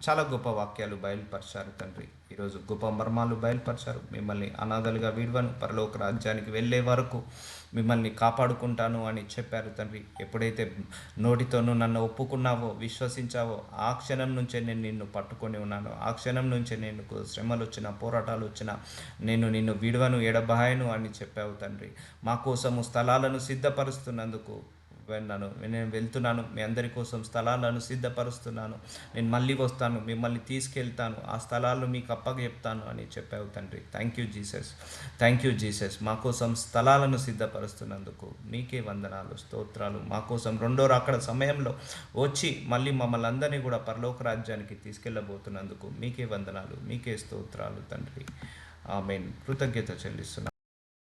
చాలా గొప్ప వాక్యాలు బయలుపరిచారు తండ్రి. ఈరోజు గొప్ప మర్మాలు బయలుపరిచారు. మిమ్మల్ని అనాథలుగా విడవను, పరలోక రాజ్యానికి వెళ్ళే వరకు మిమ్మల్ని కాపాడుకుంటాను అని చెప్పారు తండ్రి. ఎప్పుడైతే నోటితోనూ నన్ను ఒప్పుకున్నావో, విశ్వసించావో, ఆ క్షణం నుంచే నేను నిన్ను పట్టుకొని ఉన్నాను. ఆ క్షణం నుంచే నేను శ్రమలు వచ్చినా, పోరాటాలు వచ్చినా నేను నిన్ను విడవను, ఎడబాయను అని చెప్పావు తండ్రి. మా కోసము స్థలాలను సిద్ధపరుస్తున్నందుకు నేను వెళ్తున్నాను, మీ అందరి కోసం స్థలాలను సిద్ధపరుస్తున్నాను, నేను మళ్ళీ వస్తాను, మిమ్మల్ని తీసుకెళ్తాను, ఆ స్థలాలు మీకు అప్పచెప్తాను అని చెప్పావు తండ్రి. Thank you Jesus. మా కోసం స్థలాలను సిద్ధపరుస్తున్నందుకు మీకే వందనాలు, స్తోత్రాలు. మా కోసం రెండో రాకడ సమయంలో వచ్చి మళ్ళీ మమ్మల్ని అందరినీ కూడా పరలోక రాజ్యానికి తీసుకెళ్ళబోతున్నందుకు మీకే వందనాలు, మీకే స్తోత్రాలు తండ్రి. ఆమేన్. కృతజ్ఞత చెల్లిస్తున్నాను.